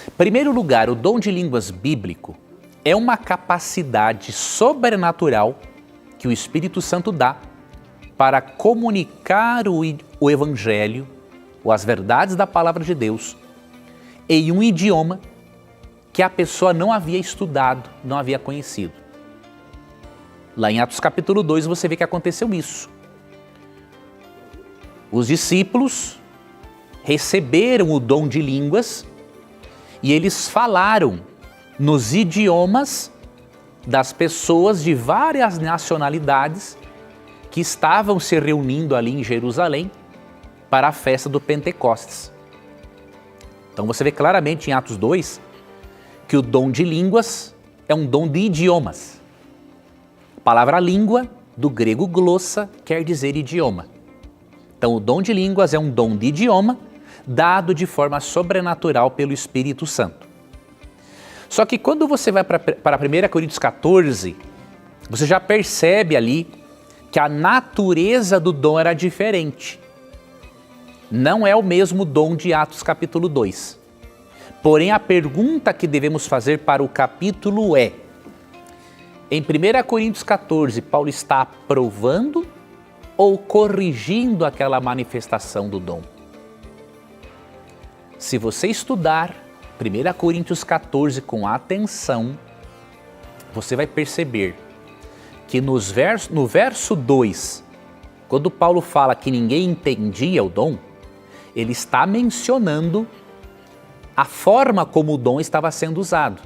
Em primeiro lugar, o dom de línguas bíblico é uma capacidade sobrenatural que o Espírito Santo dá para comunicar o Evangelho, ou as verdades da Palavra de Deus, em um idioma que a pessoa não havia estudado, não havia conhecido. Lá em Atos capítulo 2 você vê que aconteceu isso. Os discípulos receberam o dom de línguas e eles falaram nos idiomas das pessoas de várias nacionalidades que estavam se reunindo ali em Jerusalém para a festa do Pentecostes. Então você vê claramente em Atos 2 que o dom de línguas é um dom de idiomas. A palavra língua, do grego glossa, quer dizer idioma. Então o dom de línguas é um dom de idioma dado de forma sobrenatural pelo Espírito Santo. Só que quando você vai para 1 Coríntios 14, você já percebe ali que a natureza do dom era diferente. Não é o mesmo dom de Atos capítulo 2. Porém, a pergunta que devemos fazer para o capítulo é: em 1 Coríntios 14, Paulo está aprovando ou corrigindo aquela manifestação do dom? Se você estudar 1 Coríntios 14 com atenção, você vai perceber que no verso 2, quando Paulo fala que ninguém entendia o dom, ele está mencionando a forma como o dom estava sendo usado.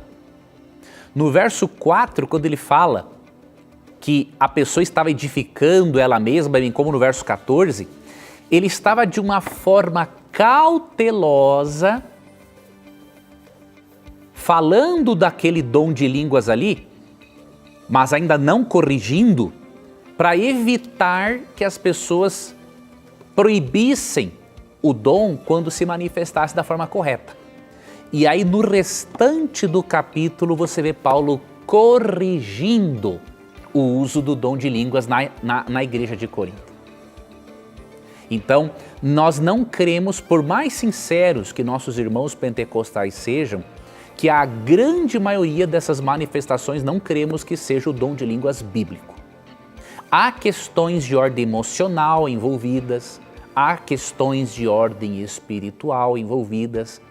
No verso 4, quando ele fala que a pessoa estava edificando ela mesma, bem como no verso 14, ele estava de uma forma cautelosa, falando daquele dom de línguas ali, mas ainda não corrigindo, para evitar que as pessoas proibissem o dom quando se manifestasse da forma correta. E aí no restante do capítulo você vê Paulo corrigindo o uso do dom de línguas na igreja de Corinto. Então, nós não cremos, por mais sinceros que nossos irmãos pentecostais sejam, que a grande maioria dessas manifestações não cremos que seja o dom de línguas bíblico. Há questões de ordem emocional envolvidas, há questões de ordem espiritual envolvidas,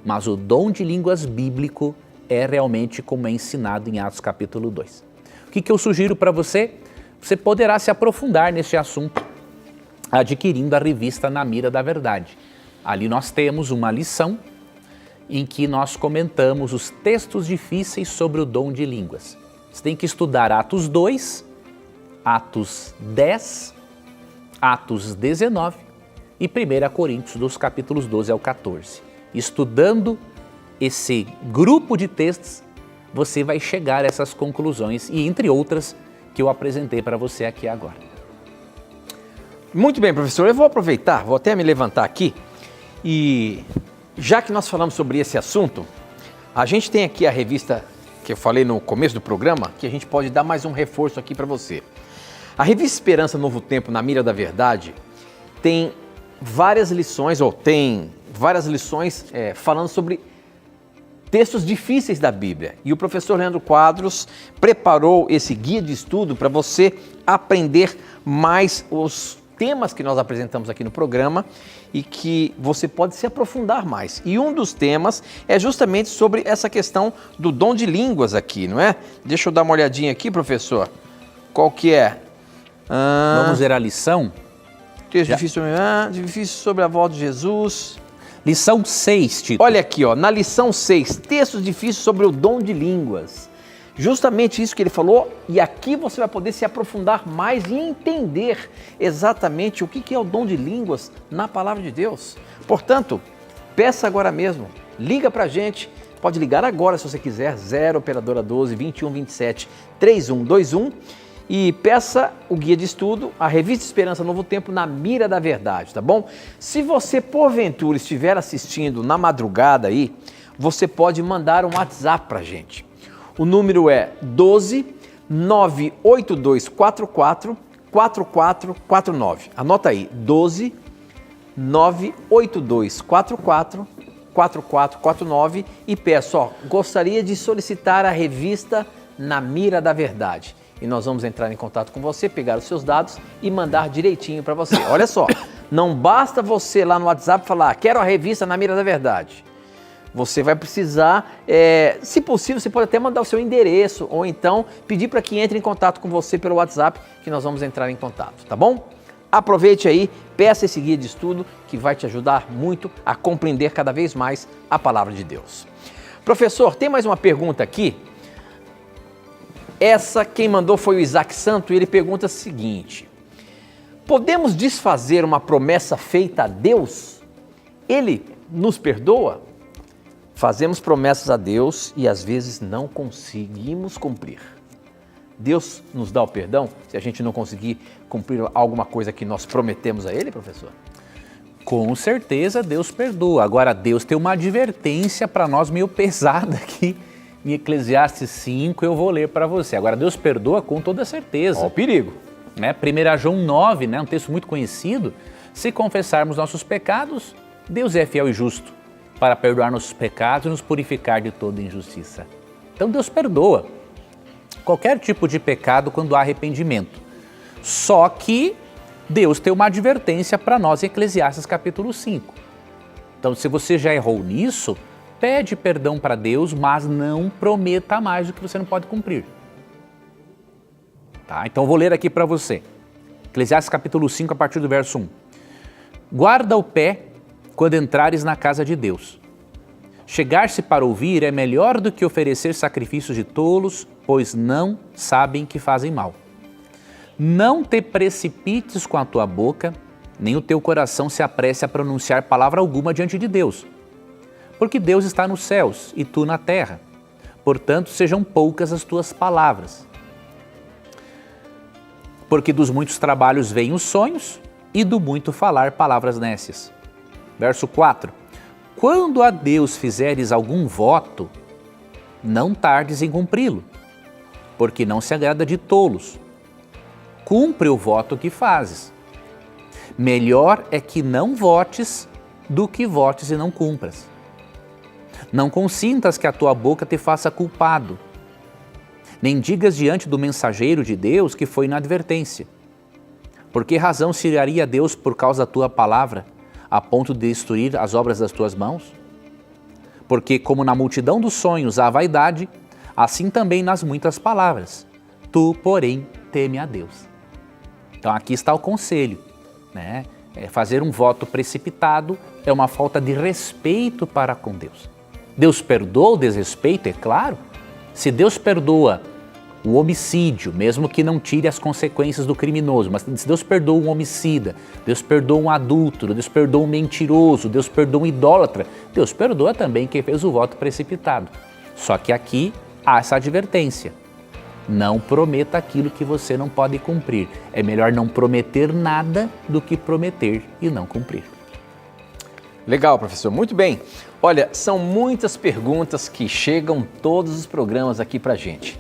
mas o dom de línguas bíblico é realmente como é ensinado em Atos capítulo 2. O que eu sugiro para você? Você poderá se aprofundar nesse assunto adquirindo a revista Na Mira da Verdade. Ali nós temos uma lição em que nós comentamos os textos difíceis sobre o dom de línguas. Você tem que estudar Atos 2, Atos 10, Atos 19 e 1 Coríntios, dos capítulos 12 ao 14. Estudando esse grupo de textos, você vai chegar a essas conclusões e entre outras que eu apresentei para você aqui agora. Muito bem, professor. Eu vou aproveitar, vou até me levantar aqui e já que nós falamos sobre esse assunto, a gente tem aqui a revista que eu falei no começo do programa, que a gente pode dar mais um reforço aqui para você. A revista Esperança Novo Tempo, Na Mira da Verdade, tem várias lições, ou tem várias lições falando sobre textos difíceis da Bíblia. E o professor Leandro Quadros preparou esse guia de estudo para você aprender mais os temas que nós apresentamos aqui no programa e que você pode se aprofundar mais. E um dos temas é justamente sobre essa questão do dom de línguas aqui, não é? Deixa eu dar uma olhadinha aqui, professor. Qual que é? Vamos ver a lição? Texto difícil sobre a volta de Jesus. Lição 6, Tito. Olha aqui, ó, na lição 6, textos difíceis sobre o dom de línguas. Justamente isso que ele falou, e aqui você vai poder se aprofundar mais e entender exatamente o que é o dom de línguas na palavra de Deus. Portanto, peça agora mesmo, liga pra gente, pode ligar agora se você quiser, 0 operadora 12 21 27 3121 e peça o guia de estudo, a Revista Esperança Novo Tempo na Mira da Verdade, tá bom? Se você porventura estiver assistindo na madrugada aí, você pode mandar um WhatsApp pra gente. O número é 12 98244 4449. Anota aí, 12 98244 4449 e peço, gostaria de solicitar a revista Na Mira da Verdade. E nós vamos entrar em contato com você, pegar os seus dados e mandar direitinho para você. Olha só, não basta você lá no WhatsApp falar, quero a revista Na Mira da Verdade. Você vai precisar, se possível, você pode até mandar o seu endereço ou então pedir para que entre em contato com você pelo WhatsApp, que nós vamos entrar em contato, tá bom? Aproveite aí, peça esse guia de estudo que vai te ajudar muito a compreender cada vez mais a palavra de Deus. Professor, tem mais uma pergunta aqui. Essa quem mandou foi o Isaac Santo e ele pergunta o seguinte: podemos desfazer uma promessa feita a Deus? Ele nos perdoa? Fazemos promessas a Deus e às vezes não conseguimos cumprir. Deus nos dá o perdão se a gente não conseguir cumprir alguma coisa que nós prometemos a Ele, professor? Com certeza Deus perdoa. Agora Deus tem uma advertência para nós meio pesada aqui. Em Eclesiastes 5 eu vou ler para você. Agora Deus perdoa com toda certeza. Ó o perigo. 1 João 9, um texto muito conhecido. Se confessarmos nossos pecados, Deus é fiel e justo para perdoar nossos pecados e nos purificar de toda injustiça. Então Deus perdoa qualquer tipo de pecado quando há arrependimento. Só que Deus tem uma advertência para nós em Eclesiastes capítulo 5. Então se você já errou nisso, pede perdão para Deus, mas não prometa mais do que você não pode cumprir. Tá? Então eu vou ler aqui para você. Eclesiastes capítulo 5, a partir do verso 1. Guarda o pé quando entrares na casa de Deus. Chegar-se para ouvir é melhor do que oferecer sacrifícios de tolos, pois não sabem que fazem mal. Não te precipites com a tua boca, nem o teu coração se apresse a pronunciar palavra alguma diante de Deus. Porque Deus está nos céus e tu na terra. Portanto, sejam poucas as tuas palavras. Porque dos muitos trabalhos vêm os sonhos e do muito falar palavras nécias. Verso 4. Quando a Deus fizeres algum voto, não tardes em cumpri-lo, porque não se agrada de tolos. Cumpre o voto que fazes. Melhor é que não votes do que votes e não cumpras. Não consintas que a tua boca te faça culpado, nem digas diante do mensageiro de Deus que foi inadvertência. Por que razão se iraria a Deus por causa da tua palavra, a ponto de destruir as obras das tuas mãos? Porque como na multidão dos sonhos há vaidade, assim também nas muitas palavras. Tu, porém, teme a Deus. Então aqui está o conselho, né? Fazer um voto precipitado é uma falta de respeito para com Deus. Deus perdoa o desrespeito, é claro. Se Deus perdoa o homicídio, mesmo que não tire as consequências do criminoso, mas se Deus perdoa um homicida, Deus perdoa um adúltero, Deus perdoa um mentiroso, Deus perdoa um idólatra, Deus perdoa também quem fez o voto precipitado. Só que aqui há essa advertência. Não prometa aquilo que você não pode cumprir. É melhor não prometer nada do que prometer e não cumprir. Legal, professor. Muito bem. Olha, são muitas perguntas que chegam todos os programas aqui pra gente.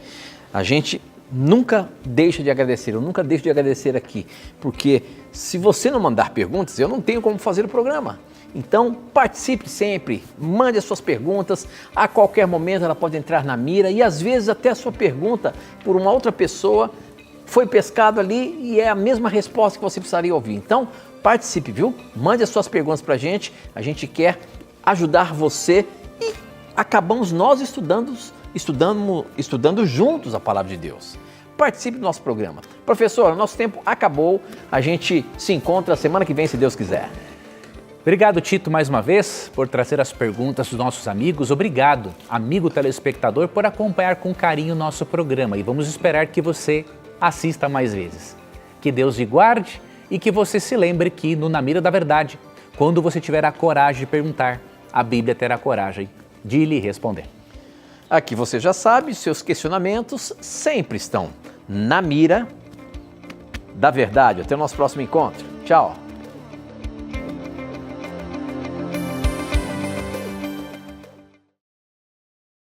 A gente nunca deixa de agradecer, eu nunca deixo de agradecer aqui, porque se você não mandar perguntas, eu não tenho como fazer o programa. Então participe sempre, mande as suas perguntas, a qualquer momento ela pode entrar na mira e às vezes até a sua pergunta por uma outra pessoa foi pescado ali e é a mesma resposta que você precisaria ouvir. Então participe, viu? Mande as suas perguntas para a gente quer ajudar você e acabamos nós estudando juntos a palavra de Deus. Participe do nosso programa. Professor, nosso tempo acabou, a gente se encontra semana que vem, se Deus quiser. Obrigado, Tito, mais uma vez, por trazer as perguntas dos nossos amigos. Obrigado, amigo telespectador, por acompanhar com carinho o nosso programa e vamos esperar que você assista mais vezes. Que Deus lhe guarde e que você se lembre que no Na Mira da Verdade, quando você tiver a coragem de perguntar, a Bíblia terá coragem de lhe responder. Aqui você já sabe, seus questionamentos sempre estão na mira da verdade. Até o nosso próximo encontro. Tchau!